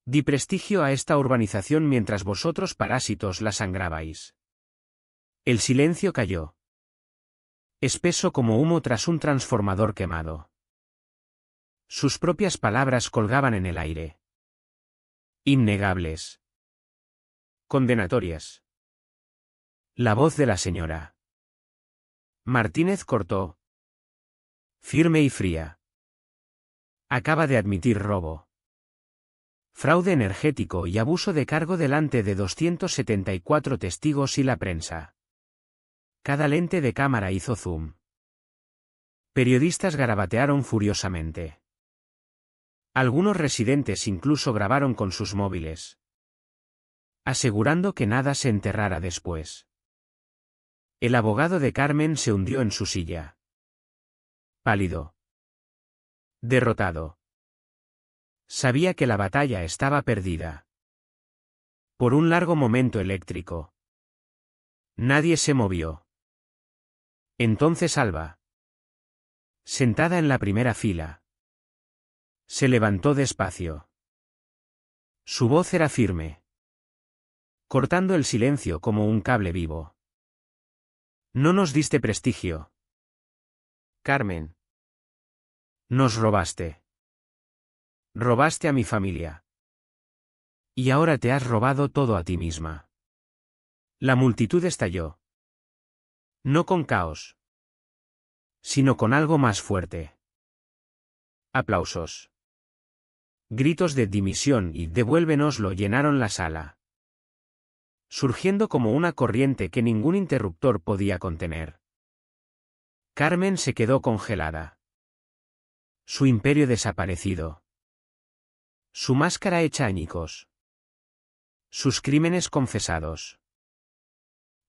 Di prestigio a esta urbanización mientras vosotros parásitos la sangrabais. El silencio cayó. Espeso como humo tras un transformador quemado. Sus propias palabras colgaban en el aire. Innegables. Condenatorias. La voz de la señora Martínez cortó. Firme y fría. Acaba de admitir robo, fraude energético y abuso de cargo delante de 274 testigos y la prensa. Cada lente de cámara hizo zoom. Periodistas garabatearon furiosamente. Algunos residentes incluso grabaron con sus móviles, asegurando que nada se enterrara después. El abogado de Carmen se hundió en su silla. Pálido. Derrotado. Sabía que la batalla estaba perdida. Por un largo momento eléctrico. Nadie se movió. Entonces Alba, sentada en la primera fila, se levantó despacio. Su voz era firme, cortando el silencio como un cable vivo. No nos diste prestigio, Carmen. Nos robaste. Robaste a mi familia. Y ahora te has robado todo a ti misma. La multitud estalló. No con caos, sino con algo más fuerte. Aplausos. Gritos de dimisión y devuélvenoslo llenaron la sala, surgiendo como una corriente que ningún interruptor podía contener. Carmen se quedó congelada. Su imperio desaparecido. Su máscara hecha añicos. Sus crímenes confesados.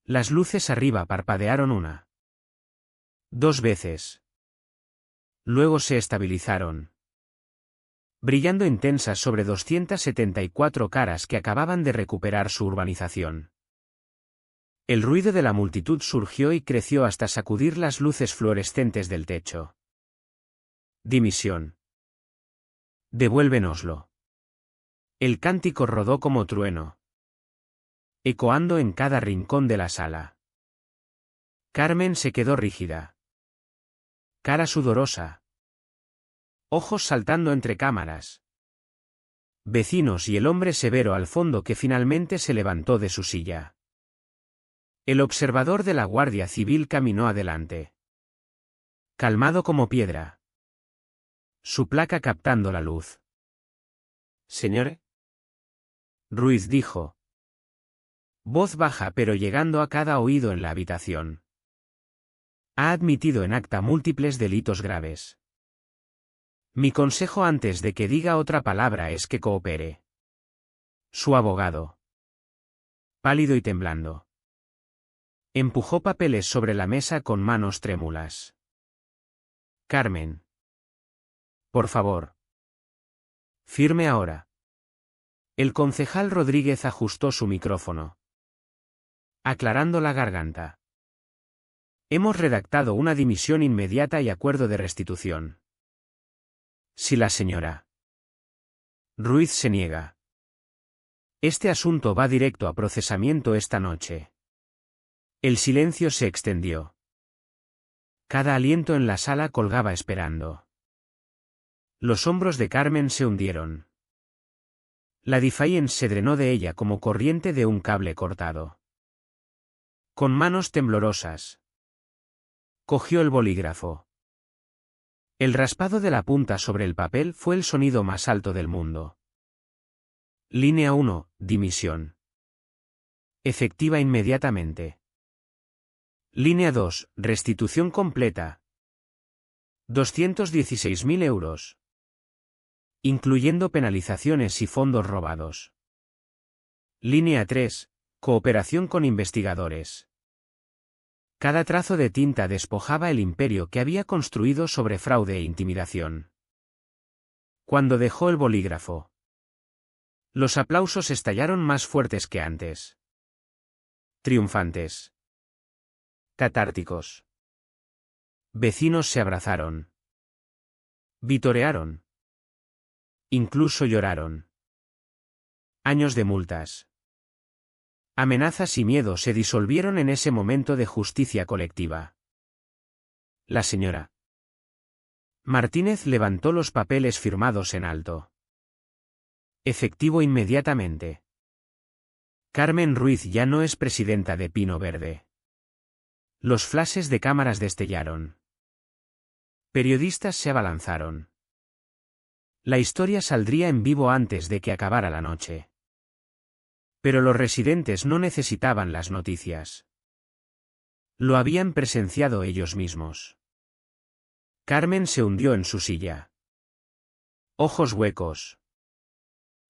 Las luces arriba parpadearon una. 2 veces. Luego se estabilizaron, brillando intensas sobre 274 caras que acababan de recuperar su urbanización. El ruido de la multitud surgió y creció hasta sacudir las luces fluorescentes del techo. Dimisión. Devuélvenoslo. El cántico rodó como trueno, ecoando en cada rincón de la sala. Carmen se quedó rígida. Cara sudorosa. Ojos saltando entre cámaras. Vecinos y el hombre severo al fondo que finalmente se levantó de su silla. El observador de la Guardia Civil caminó adelante, calmado como piedra, su placa captando la luz. Señor Ruiz dijo. Voz baja pero llegando a cada oído en la habitación. Ha admitido en acta múltiples delitos graves. Mi consejo antes de que diga otra palabra es que coopere. Su abogado, pálido y temblando, empujó papeles sobre la mesa con manos trémulas. Carmen. Por favor. Firme ahora. El concejal Rodríguez ajustó su micrófono, aclarando la garganta. Hemos redactado una dimisión inmediata y acuerdo de restitución. Si la señora Ruiz se niega, este asunto va directo a procesamiento esta noche. El silencio se extendió. Cada aliento en la sala colgaba esperando. Los hombros de Carmen se hundieron. La defiance se drenó de ella como corriente de un cable cortado. Con manos temblorosas, cogió el bolígrafo. El raspado de la punta sobre el papel fue el sonido más alto del mundo. Línea 1, dimisión. Efectiva inmediatamente. Línea 2, restitución completa. 216.000 euros. incluyendo penalizaciones y fondos robados. Línea 3. Cooperación con investigadores. Cada trazo de tinta despojaba el imperio que había construido sobre fraude e intimidación. Cuando dejó el bolígrafo, los aplausos estallaron más fuertes que antes. Triunfantes. Catárticos. Vecinos se abrazaron. Vitorearon. Incluso lloraron. Años de multas. Amenazas y miedo se disolvieron en ese momento de justicia colectiva. La señora Martínez levantó los papeles firmados en alto. Efectivo inmediatamente. Carmen Ruiz ya no es presidenta de Pino Verde. Los flashes de cámaras destellaron. Periodistas se abalanzaron. La historia saldría en vivo antes de que acabara la noche. Pero los residentes no necesitaban las noticias. Lo habían presenciado ellos mismos. Carmen se hundió en su silla. Ojos huecos.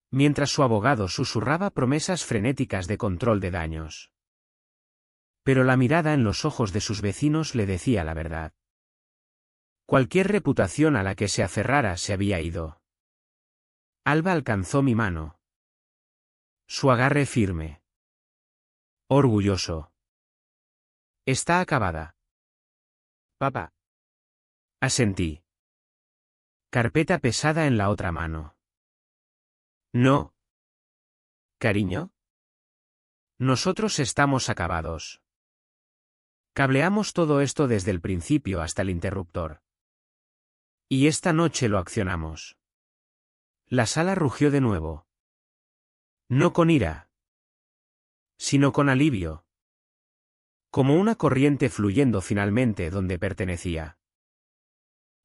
Mientras su abogado susurraba promesas frenéticas de control de daños. Pero la mirada en los ojos de sus vecinos le decía la verdad. Cualquier reputación a la que se aferrara se había ido. Alba alcanzó mi mano. Su agarre firme. Orgulloso. Está acabada. Papá. Asentí. Carpeta pesada en la otra mano. No. Cariño. Nosotros estamos acabados. Cableamos todo esto desde el principio hasta el interruptor. Y esta noche lo accionamos. La sala rugió de nuevo. No con ira, sino con alivio. Como una corriente fluyendo finalmente donde pertenecía.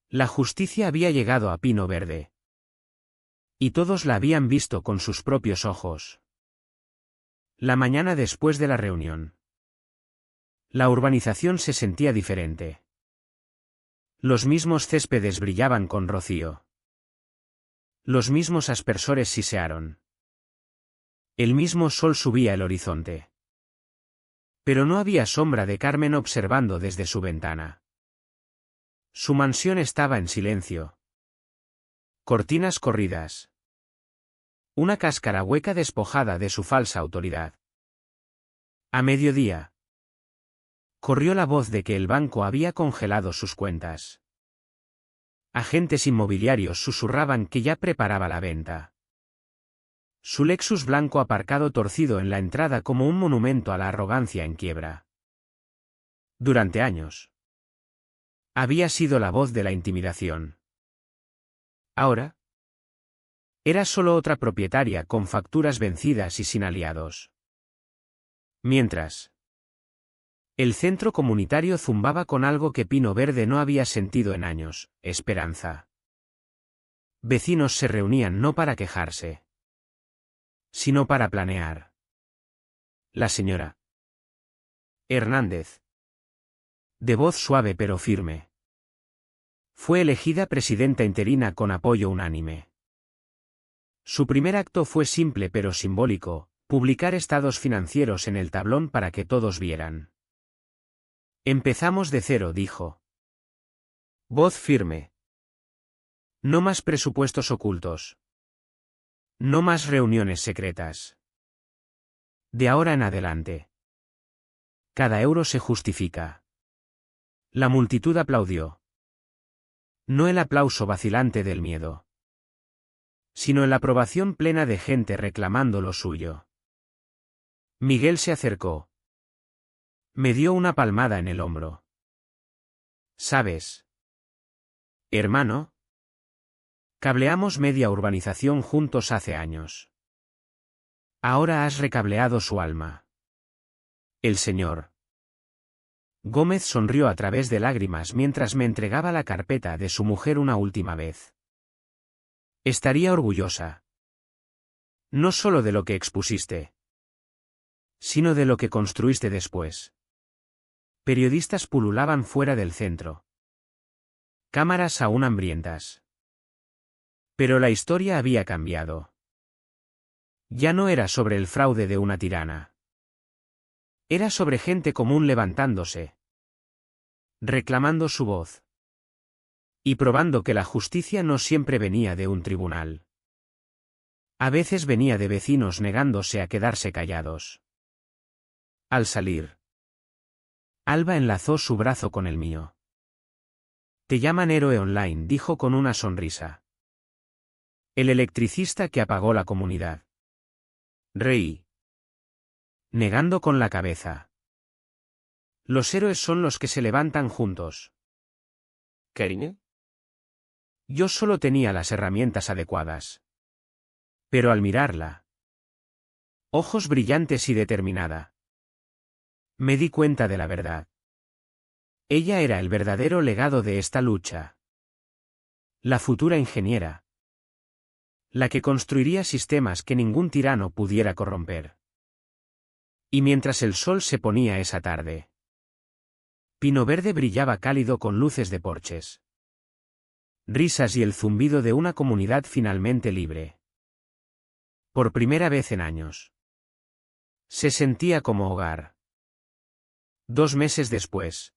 La justicia había llegado a Pino Verde. Y todos la habían visto con sus propios ojos. La mañana después de la reunión. La urbanización se sentía diferente. Los mismos céspedes brillaban con rocío. Los mismos aspersores sisearon. El mismo sol subía el horizonte. Pero no había sombra de Carmen observando desde su ventana. Su mansión estaba en silencio. Cortinas corridas. Una cáscara hueca despojada de su falsa autoridad. A mediodía. Corrió la voz de que el banco había congelado sus cuentas. Agentes inmobiliarios susurraban que ya preparaba la venta. Su Lexus blanco aparcado torcido en la entrada como un monumento a la arrogancia en quiebra. Durante años. Había sido la voz de la intimidación. Ahora. Era solo otra propietaria con facturas vencidas y sin aliados. Mientras. El centro comunitario zumbaba con algo que Pino Verde no había sentido en años: esperanza. Vecinos se reunían no para quejarse, sino para planear. La señora Hernández, de voz suave pero firme, fue elegida presidenta interina con apoyo unánime. Su primer acto fue simple pero simbólico: publicar estados financieros en el tablón para que todos vieran. Empezamos de cero, dijo. Voz firme. No más presupuestos ocultos. No más reuniones secretas. De ahora en adelante. Cada euro se justifica. La multitud aplaudió. No el aplauso vacilante del miedo, sino la aprobación plena de gente reclamando lo suyo. Miguel se acercó. Me dio una palmada en el hombro. ¿Sabes, hermano? Cableamos media urbanización juntos hace años. Ahora has recableado su alma. El señor Gómez sonrió a través de lágrimas mientras me entregaba la carpeta de su mujer una última vez. Estaría orgullosa. No solo de lo que expusiste, sino de lo que construiste después. Periodistas pululaban fuera del centro. Cámaras aún hambrientas. Pero la historia había cambiado. Ya no era sobre el fraude de una tirana. Era sobre gente común levantándose, reclamando su voz. Y probando que la justicia no siempre venía de un tribunal. A veces venía de vecinos negándose a quedarse callados. Al salir, Alba enlazó su brazo con el mío. Te llaman héroe online, dijo con una sonrisa. El electricista que apagó la comunidad. Reí. Negando con la cabeza. Los héroes son los que se levantan juntos. Karine? Yo solo tenía las herramientas adecuadas. Pero al mirarla, ojos brillantes y determinada, me di cuenta de la verdad. Ella era el verdadero legado de esta lucha. La futura ingeniera. La que construiría sistemas que ningún tirano pudiera corromper. Y mientras el sol se ponía esa tarde, Pino Verde brillaba cálido con luces de porches, risas y el zumbido de una comunidad finalmente libre. Por primera vez en años. Se sentía como hogar. 2 meses después,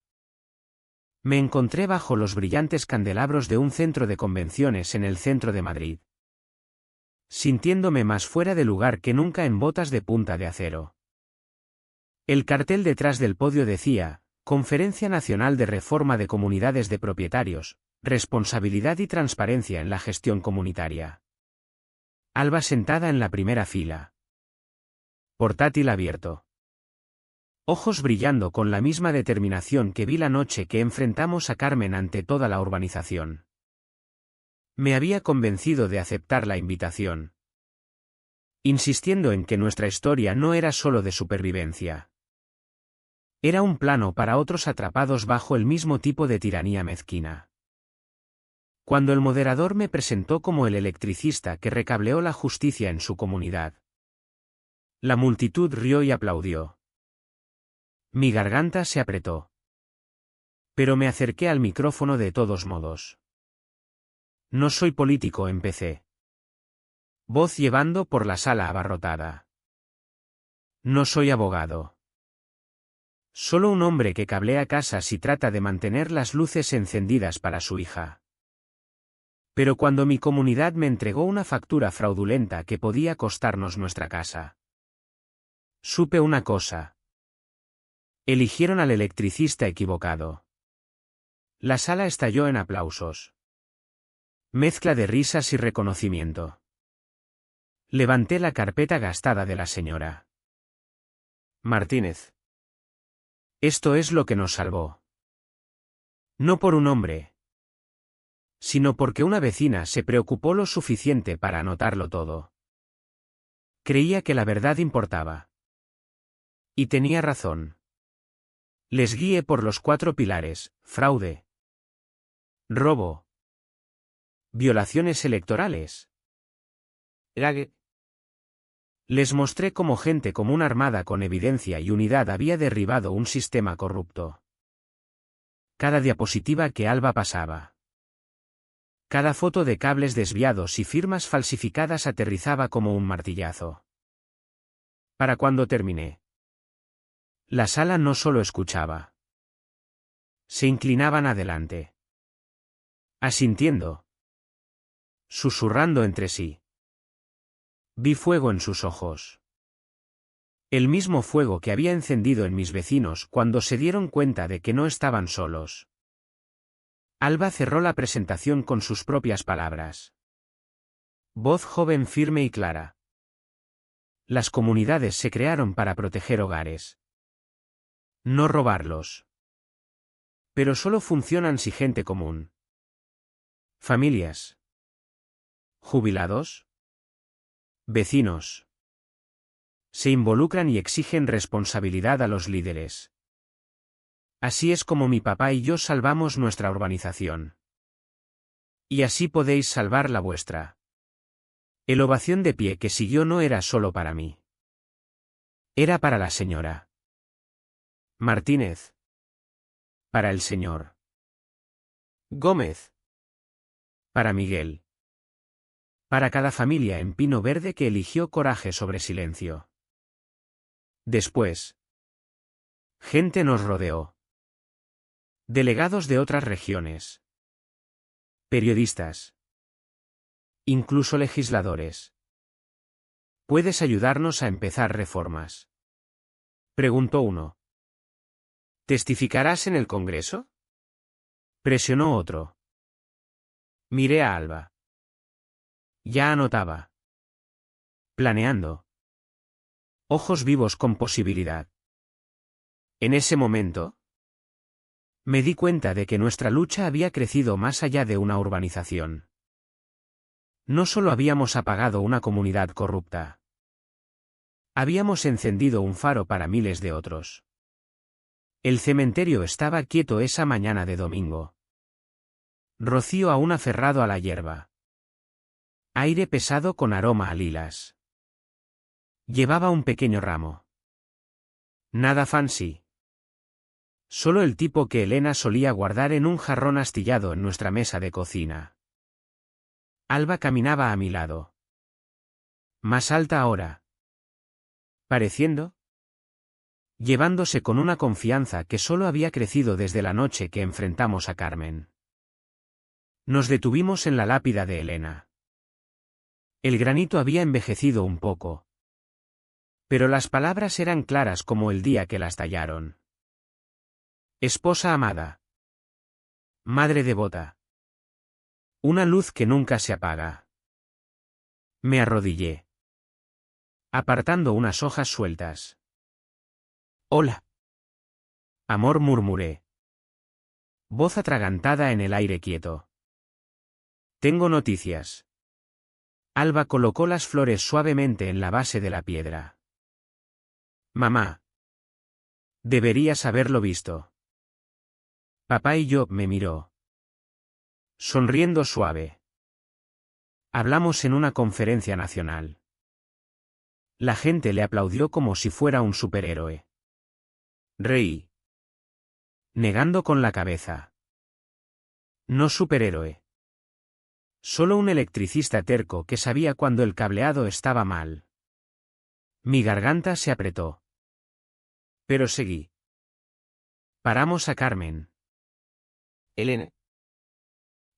me encontré bajo los brillantes candelabros de un centro de convenciones en el centro de Madrid, sintiéndome más fuera de lugar que nunca en botas de punta de acero. El cartel detrás del podio decía, Conferencia Nacional de Reforma de Comunidades de Propietarios, Responsabilidad y Transparencia en la Gestión Comunitaria. Alba sentada en la primera fila. Portátil abierto. Ojos brillando con la misma determinación que vi la noche que enfrentamos a Carmen ante toda la urbanización. Me había convencido de aceptar la invitación, insistiendo en que nuestra historia no era solo de supervivencia. Era un plano para otros atrapados bajo el mismo tipo de tiranía mezquina. Cuando el moderador me presentó como el electricista que recableó la justicia en su comunidad, la multitud rió y aplaudió. Mi garganta se apretó. Pero me acerqué al micrófono de todos modos. No soy político, empecé. Voz llevando por la sala abarrotada. No soy abogado. Solo un hombre que cablea casas y trata de mantener las luces encendidas para su hija. Pero cuando mi comunidad me entregó una factura fraudulenta que podía costarnos nuestra casa, supe una cosa. Eligieron al electricista equivocado. La sala estalló en aplausos. Mezcla de risas y reconocimiento. Levanté la carpeta gastada de la señora Martínez. Esto es lo que nos salvó. No por un hombre, sino porque una vecina se preocupó lo suficiente para anotarlo todo. Creía que la verdad importaba. Y tenía razón. Les guié por los 4 pilares: fraude, robo, violaciones electorales. Les mostré cómo gente común armada con evidencia y unidad había derribado un sistema corrupto. Cada diapositiva que Alba pasaba, cada foto de cables desviados y firmas falsificadas aterrizaba como un martillazo. Para cuando terminé, la sala no solo escuchaba. Se inclinaban adelante, asintiendo, susurrando entre sí. Vi fuego en sus ojos. El mismo fuego que había encendido en mis vecinos cuando se dieron cuenta de que no estaban solos. Alba cerró la presentación con sus propias palabras. Voz joven, firme y clara. Las comunidades se crearon para proteger hogares. No robarlos. Pero solo funcionan si gente común. Familias. Jubilados. Vecinos. Se involucran y exigen responsabilidad a los líderes. Así es como mi papá y yo salvamos nuestra urbanización. Y así podéis salvar la vuestra. El ovación de pie que siguió no era solo para mí. Era para la señora Martínez. Para el señor Gómez. Para Miguel. Para cada familia en Pino Verde que eligió coraje sobre silencio. Después, gente nos rodeó. Delegados de otras regiones. Periodistas. Incluso legisladores. ¿Puedes ayudarnos a empezar reformas?, preguntó uno. ¿Testificarás en el Congreso?, presionó otro. Miré a Alba. Ya anotaba. Planeando. Ojos vivos con posibilidad. En ese momento, me di cuenta de que nuestra lucha había crecido más allá de una urbanización. No solo habíamos apagado una comunidad corrupta. Habíamos encendido un faro para miles de otros. El cementerio estaba quieto esa mañana de domingo. Rocío aún aferrado a la hierba. Aire pesado con aroma a lilas. Llevaba un pequeño ramo. Nada fancy. Solo el tipo que Elena solía guardar en un jarrón astillado en nuestra mesa de cocina. Alba caminaba a mi lado. Más alta ahora. Pareciendo. Llevándose con una confianza que solo había crecido desde la noche que enfrentamos a Carmen. Nos detuvimos en la lápida de Elena. El granito había envejecido un poco. Pero las palabras eran claras como el día que las tallaron. Esposa amada. Madre devota. Una luz que nunca se apaga. Me arrodillé. Apartando unas hojas sueltas. Hola. Amor, murmuré. Voz atragantada en el aire quieto. Tengo noticias. Alba colocó las flores suavemente en la base de la piedra. Mamá. Deberías haberlo visto. Papá y yo, me miró. Sonriendo suave. Hablamos en una conferencia nacional. La gente le aplaudió como si fuera un superhéroe. Reí. Negando con la cabeza. No superhéroe. Solo un electricista terco que sabía cuando el cableado estaba mal. Mi garganta se apretó. Pero seguí. Paramos a Carmen. Elena.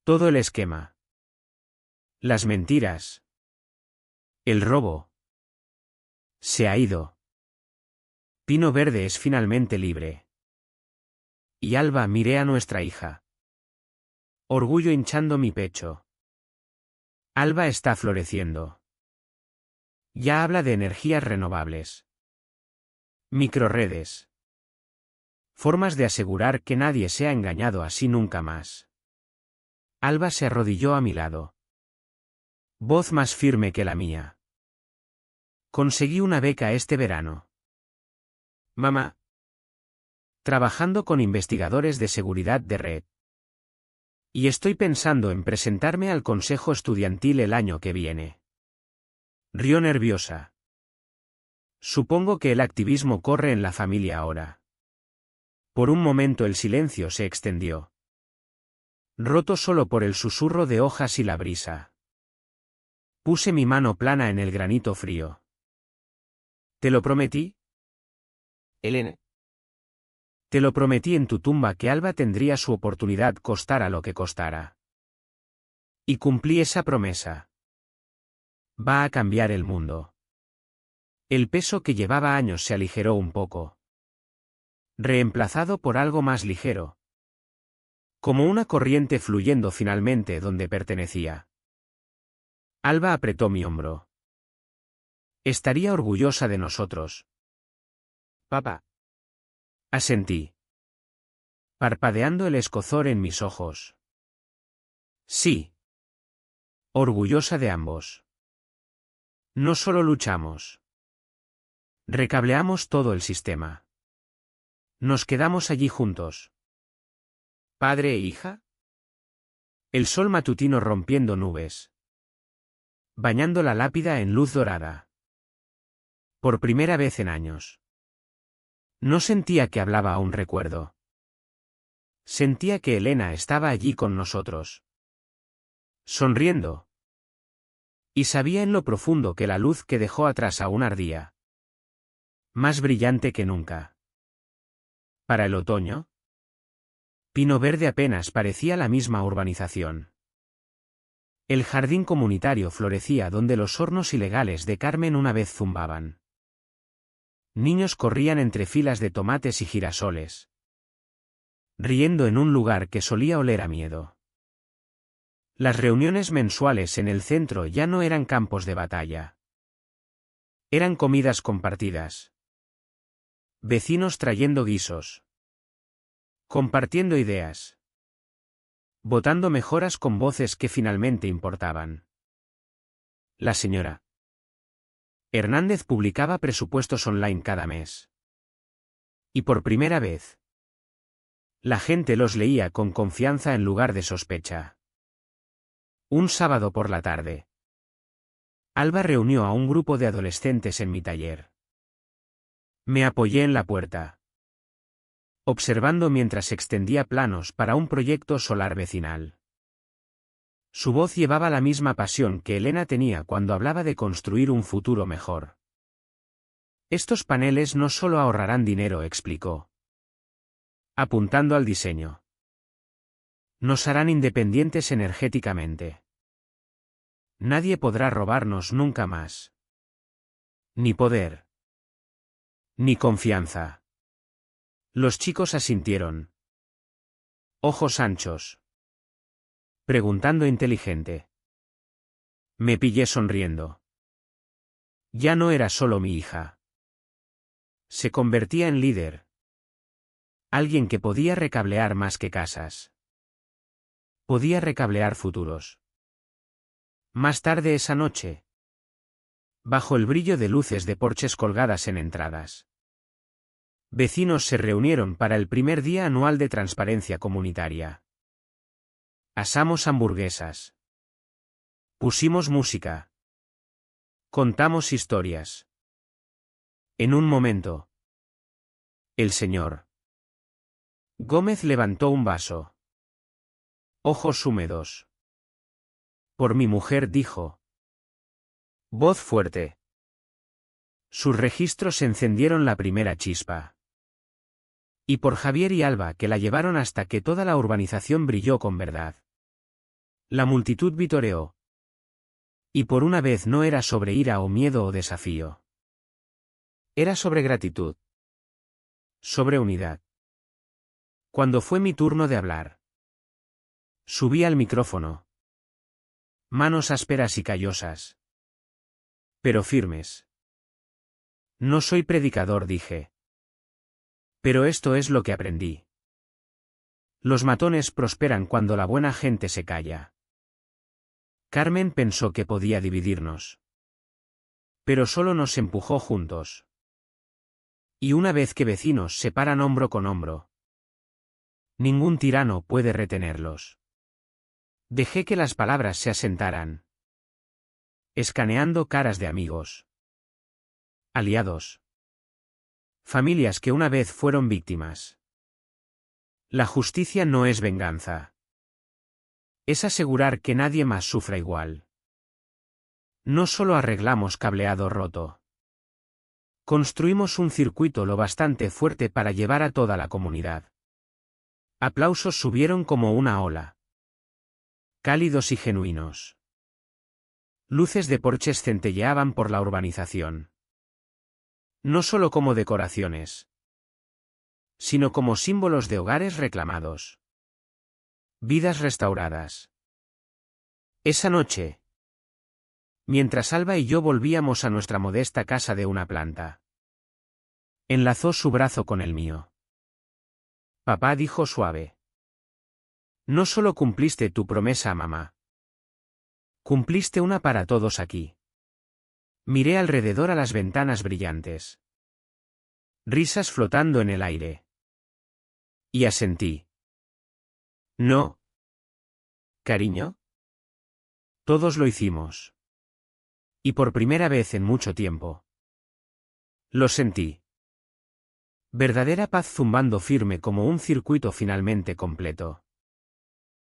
Todo el esquema. Las mentiras. El robo. Se ha ido. Pino Verde es finalmente libre. Y Alba, miré a nuestra hija. Orgullo hinchando mi pecho. Alba está floreciendo. Ya habla de energías renovables. Microredes. Formas de asegurar que nadie sea engañado así nunca más. Alba se arrodilló a mi lado. Voz más firme que la mía. Conseguí una beca este verano. Mamá. Trabajando con investigadores de seguridad de red. Y estoy pensando en presentarme al consejo estudiantil el año que viene. Rió nerviosa. Supongo que el activismo corre en la familia ahora. Por un momento el silencio se extendió. Roto solo por el susurro de hojas y la brisa. Puse mi mano plana en el granito frío. ¿Te lo prometí? Elena. Te lo prometí en tu tumba que Alba tendría su oportunidad costara lo que costara. Y cumplí esa promesa. Va a cambiar el mundo. El peso que llevaba años se aligeró un poco. Reemplazado por algo más ligero. Como una corriente fluyendo finalmente donde pertenecía. Alba apretó mi hombro. Estaría orgullosa de nosotros. Papá. Asentí. Parpadeando el escozor en mis ojos. Sí. Orgullosa de ambos. No solo luchamos. Recableamos todo el sistema. Nos quedamos allí juntos. ¿Padre e hija? El sol matutino rompiendo nubes. Bañando la lápida en luz dorada. Por primera vez en años. No sentía que hablaba a un recuerdo. Sentía que Elena estaba allí con nosotros. Sonriendo. Y sabía en lo profundo que la luz que dejó atrás aún ardía. Más brillante que nunca. Para el otoño, Pino Verde apenas parecía la misma urbanización. El jardín comunitario florecía donde los hornos ilegales de Carmen una vez zumbaban. Niños corrían entre filas de tomates y girasoles, riendo en un lugar que solía oler a miedo. Las reuniones mensuales en el centro ya no eran campos de batalla. Eran comidas compartidas. Vecinos trayendo guisos. Compartiendo ideas. Votando mejoras con voces que finalmente importaban. La señora Hernández publicaba presupuestos online cada mes. Y por primera vez, la gente los leía con confianza en lugar de sospecha. Un sábado por la tarde, Alba reunió a un grupo de adolescentes en mi taller. Me apoyé en la puerta, observando mientras extendía planos para un proyecto solar vecinal. Su voz llevaba la misma pasión que Elena tenía cuando hablaba de construir un futuro mejor. Estos paneles no solo ahorrarán dinero, explicó, apuntando al diseño. Nos harán independientes energéticamente. Nadie podrá robarnos nunca más. Ni poder. Ni confianza. Los chicos asintieron. Ojos anchos. Preguntando inteligente. Me pillé sonriendo. Ya no era solo mi hija. Se convertía en líder. Alguien que podía recablear más que casas. Podía recablear futuros. Más tarde esa noche, bajo el brillo de luces de porches colgadas en entradas, vecinos se reunieron para el primer día anual de transparencia comunitaria. Asamos hamburguesas. Pusimos música. Contamos historias. En un momento, el señor Gómez levantó un vaso. Ojos húmedos. Por mi mujer, dijo. Voz fuerte. Sus registros encendieron la primera chispa. Y por Javier y Alba, que la llevaron hasta que toda la urbanización brilló con verdad. La multitud vitoreó. Y por una vez no era sobre ira o miedo o desafío. Era sobre gratitud. Sobre unidad. Cuando fue mi turno de hablar, subí al micrófono. Manos ásperas y callosas. Pero firmes. No soy predicador, dije. Pero esto es lo que aprendí. Los matones prosperan cuando la buena gente se calla. Carmen pensó que podía dividirnos. Pero solo nos empujó juntos. Y una vez que vecinos se paran hombro con hombro, ningún tirano puede retenerlos. Dejé que las palabras se asentaran. Escaneando caras de amigos. Aliados. Familias que una vez fueron víctimas. La justicia no es venganza. Es asegurar que nadie más sufra igual. No solo arreglamos cableado roto. Construimos un circuito lo bastante fuerte para llevar a toda la comunidad. Aplausos subieron como una ola. Cálidos y genuinos. Luces de porches centelleaban por la urbanización. No solo como decoraciones, sino como símbolos de hogares reclamados. Vidas restauradas. Esa noche, mientras Alba y yo volvíamos a nuestra modesta casa de una planta, enlazó su brazo con el mío. Papá, dijo suave. No solo cumpliste tu promesa a mamá. Cumpliste una para todos aquí. Miré alrededor a las ventanas brillantes. Risas flotando en el aire. Y asentí. No. ¿Cariño? Todos lo hicimos. Y por primera vez en mucho tiempo. Lo sentí. Verdadera paz zumbando firme como un circuito finalmente completo.